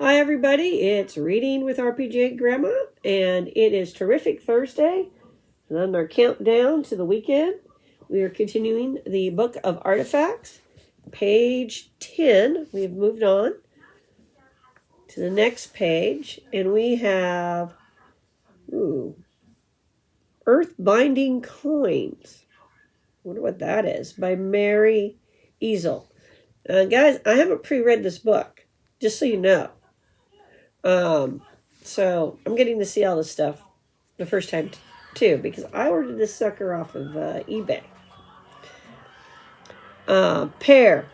Hi everybody, it's Reading with RPJ Grandma, and it is Terrific Thursday, and on our countdown to the weekend, we are continuing the Book of Artifacts, page 10. We've moved on to the next page, and we have Earth Binding Coins. I wonder what that is, by Mary Easel. Guys, I haven't pre-read this book, just so you know. So I'm getting to see all this stuff the first time too, because I ordered this sucker off of eBay. Pair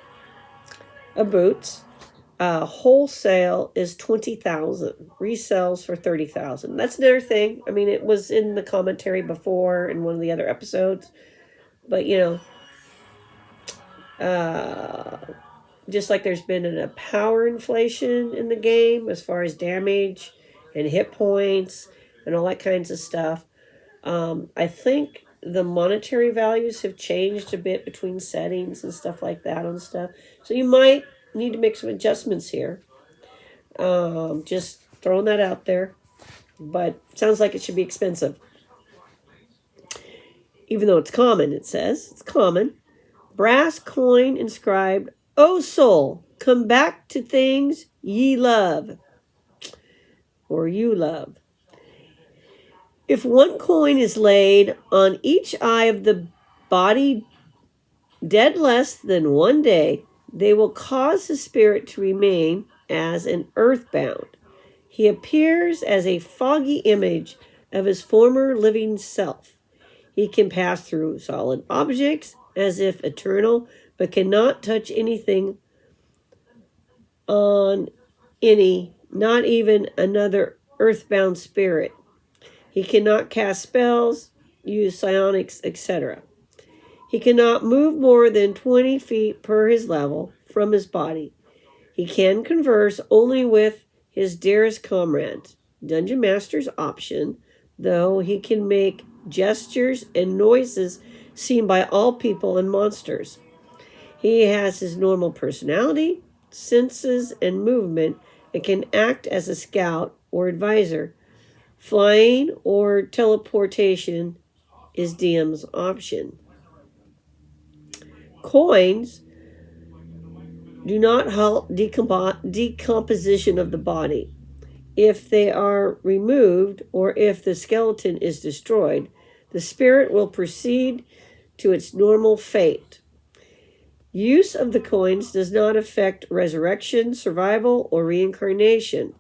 of boots. Wholesale is $20,000. Resells for $30,000. That's another thing. I mean, it was in the commentary before in one of the other episodes, but just like there's been a power inflation in the game as far as damage and hit points and all that kinds of stuff. I think the monetary values have changed a bit between settings and stuff like that on stuff. So you might need to make some adjustments here. Just throwing that out there. But sounds like it should be expensive. Even though it's common, it says. It's common. Brass coin inscribed, "O soul, come back to things ye love." Or you love. If one coin is laid on each eye of the body dead less than 1 day, they will cause the spirit to remain as an earthbound. He appears as a foggy image of his former living self. He can pass through solid objects as if eternal, but cannot touch anything on any, not even another earthbound spirit. He cannot cast spells, use psionics, etc. He cannot move more than 20 feet per his level from his body. He can converse only with his dearest comrades. Dungeon Master's option, though he can make gestures and noises seen by all people and monsters. He has his normal personality, senses, and movement, and can act as a scout or advisor. Flying or teleportation is DM's option. Coins do not halt decomposition of the body. If they are removed or if the skeleton is destroyed, the spirit will proceed to its normal fate. Use of the coins does not affect resurrection, survival, or reincarnation,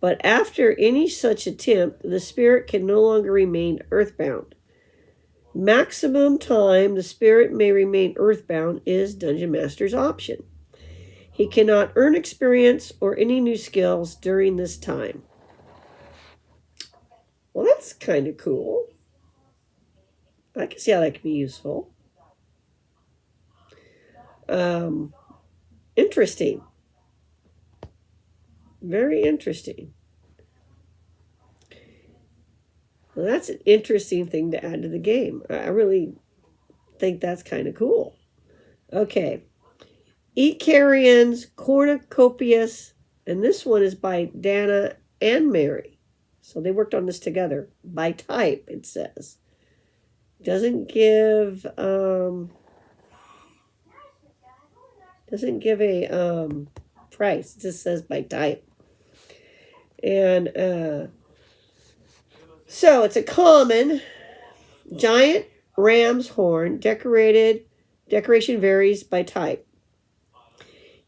but after any such attempt, the spirit can no longer remain earthbound. Maximum time the spirit may remain earthbound is Dungeon Master's option. He cannot earn experience or any new skills during this time. Well, that's kind of cool. I can see how that could be useful. Interesting. Very interesting. Well, that's an interesting thing to add to the game. I really think that's kind of cool. Okay. Icarians Cornucopias, and this one is by Dana and Mary. So they worked on this together. By type, it says. Doesn't give a price. It just says by type. And so it's a common giant ram's horn. Decoration varies by type.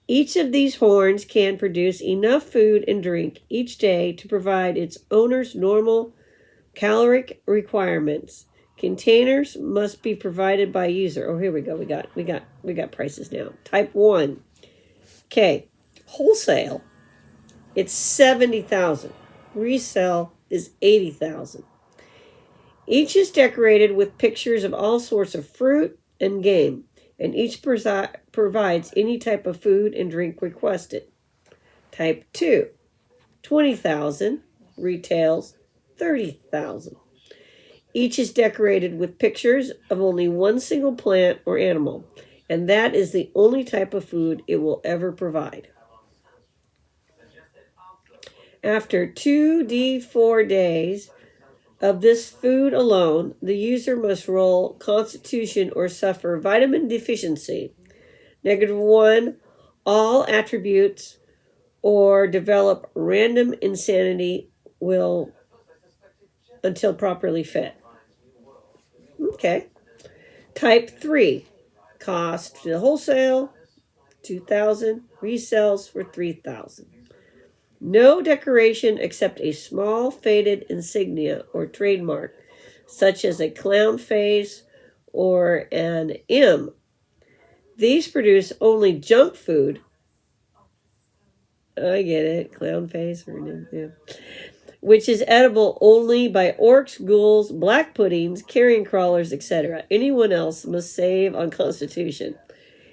Each of these horns can produce enough food and drink each day to provide its owner's normal caloric requirements. Containers must be provided by user. Oh, here we go. We got prices now. Type 1. Okay. Wholesale. It's $70,000. Resell is $80,000. Each is decorated with pictures of all sorts of fruit and game, and each provides any type of food and drink requested. Type 2, $20,000, retails $30,000. Each is decorated with pictures of only one single plant or animal, and that is the only type of food it will ever provide. After 2d4 days of this food alone, the user must roll Constitution or suffer vitamin deficiency. -1, all attributes, or develop random insanity will until properly fed. Okay. Type 3, cost to the wholesale, 2,000, resells for 3,000. No decoration except a small faded insignia or trademark, such as a clown face or an M. These produce only junk food. I get it, clown face or an M, yeah. Which is edible only by orcs, ghouls, black puddings, carrion crawlers, etc. Anyone else must save on Constitution.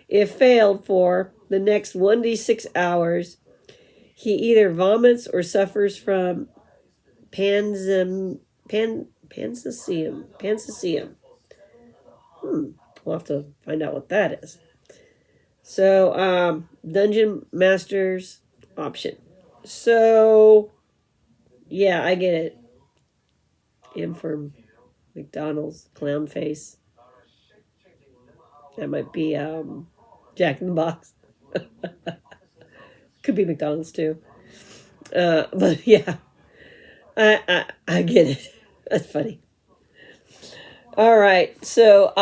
If failed for the next 1d6 hours, he either vomits or suffers from pansicium. We'll have to find out what that is. So, Dungeon Master's option. So, yeah, I get it. M from McDonald's, clown face. That might be Jack in the Box. Could be McDonald's too. But yeah, I get it. That's funny. All right, so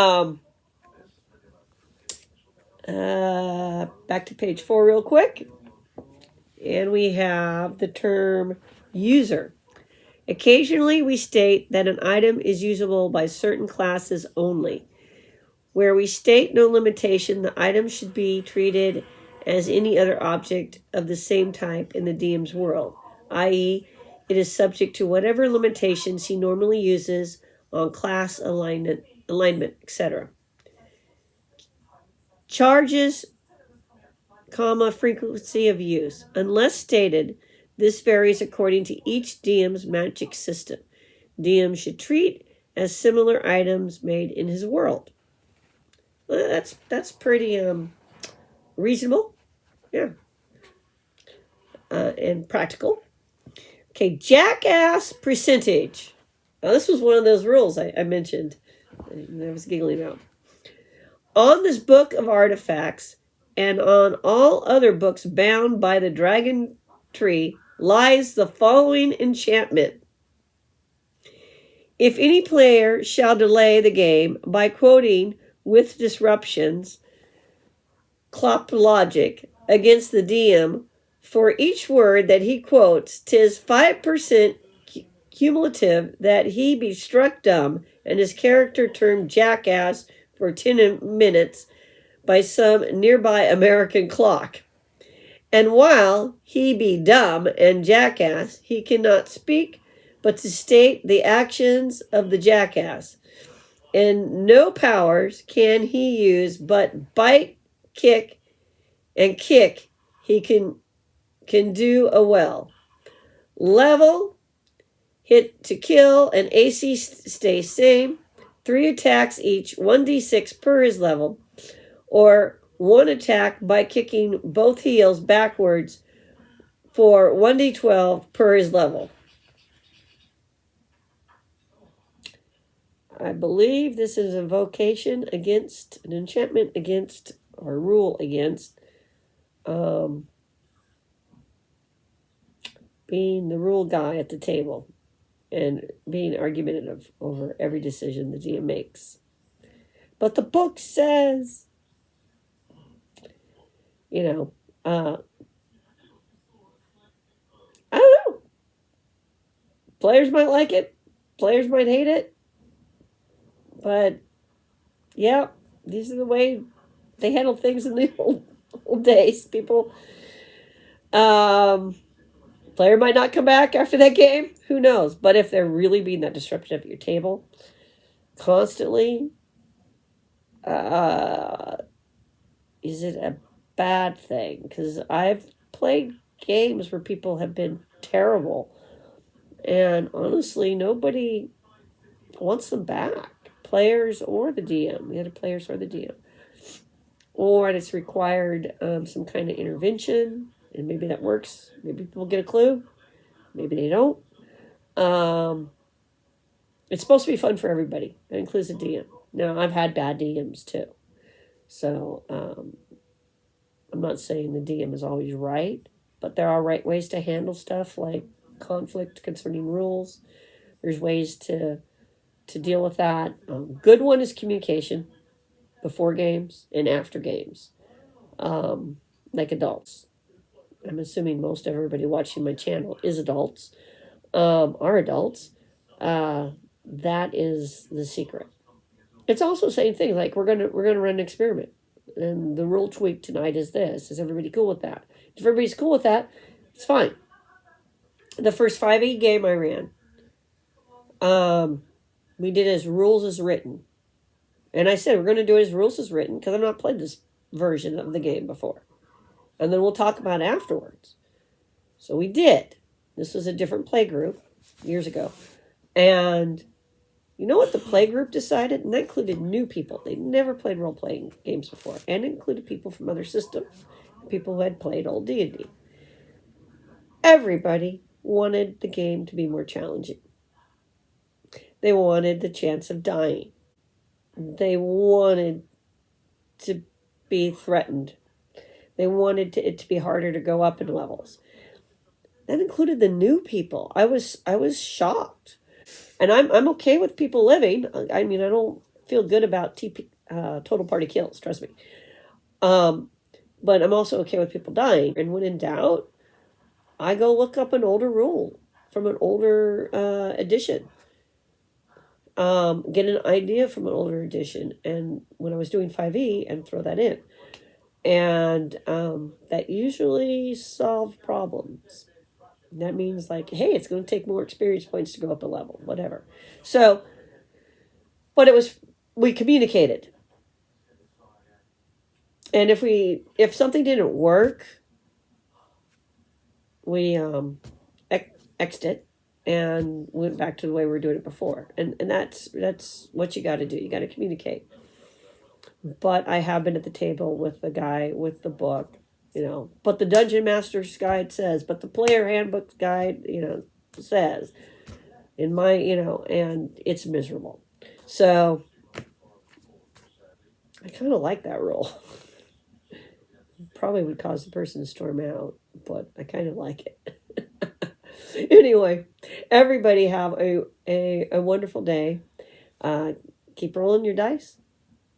back to page 4 real quick. And we have the term user. Occasionally we state that an item is usable by certain classes only. Where we state no limitation, the item should be treated as any other object of the same type in the DM's world, i.e., it is subject to whatever limitations he normally uses on class alignment, etc. Charges, frequency of use. Unless stated, this varies according to each DM's magic system. DM should treat as similar items made in his world. Well, that's pretty reasonable, yeah, and practical. Okay, jackass percentage. Now, this was one of those rules I mentioned, and I was giggling about. On this book of artifacts, and on all other books bound by the dragon tree, lies the following enchantment. If any player shall delay the game by quoting with disruptions, cloplogic, against the DM, for each word that he quotes, 'tis 5% cumulative that he be struck dumb and his character termed jackass for 10 minutes by some nearby American clock. And while he be dumb and jackass, he cannot speak but to state the actions of the jackass. And no powers can he use but bite, kick, and kick he can do a well. Level, hit to kill, and AC stays same. 3 attacks each, 1d6 per his level, or 1 attack by kicking both heels backwards for 1d12 per his level. I believe this is a vocation against, an enchantment against, or rule against being the rule guy at the table and being argumentative over every decision the DM makes. But the book says, I don't know. Players might like it. Players might hate it. But, yeah, these are the way they handled things in the old days. People, player might not come back after that game. Who knows? But if they're really being that disruptive at your table constantly, is it a bad thing? Because I've played games where people have been terrible. And honestly, nobody wants them back. Players or the DM, the other players or the DM. Or it's required some kind of intervention, and maybe that works. Maybe people get a clue. Maybe they don't. It's supposed to be fun for everybody. That includes the DM. Now, I've had bad DMs too. So I'm not saying the DM is always right, but there are right ways to handle stuff like conflict concerning rules. There's ways to deal with that. Good one is communication before games and after games, like adults. I'm assuming most everybody watching my channel is adults, are adults. That is the secret. It's also saying things like we're gonna run an experiment, and the rule tweak tonight is this. Is everybody cool with that? If everybody's cool with that, it's fine. The first 5e game I ran, we did as rules as written, and I said we're going to do it as rules as written because I've not played this version of the game before, and then we'll talk about it afterwards. So we did. This was a different play group years ago, and you know what the play group decided? And that included new people. They'd never played role-playing games before. And it included people from other systems, people who had played old D&D. Everybody wanted the game to be more challenging. They wanted the chance of dying. They wanted to be threatened. They wanted it to be harder to go up in levels. That included the new people. I was shocked. And I'm okay with people living. I mean, I don't feel good about total party kills, trust me. But I'm also okay with people dying. And when in doubt, I go look up an older rule from an older edition. Get an idea from an older edition. And when I was doing 5e, and throw that in. And that usually solved problems. That means like, hey, it's going to take more experience points to go up a level, whatever. So, but we communicated. And if something didn't work, we X'd it and went back to the way we were doing it before. And that's what you got to do. You got to communicate. But I have been at the table with the guy with the book. But the Dungeon Master's Guide says, but the Player Handbook Guide, says, in my, and it's miserable. So I kind of like that rule. Probably would cause the person to storm out, but I kind of like it. Anyway, everybody have a wonderful day. Keep rolling your dice.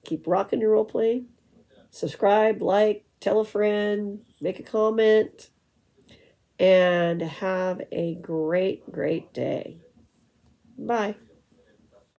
Keep rocking your role playing. Subscribe, like, tell a friend, make a comment, and have a great, great day. Bye.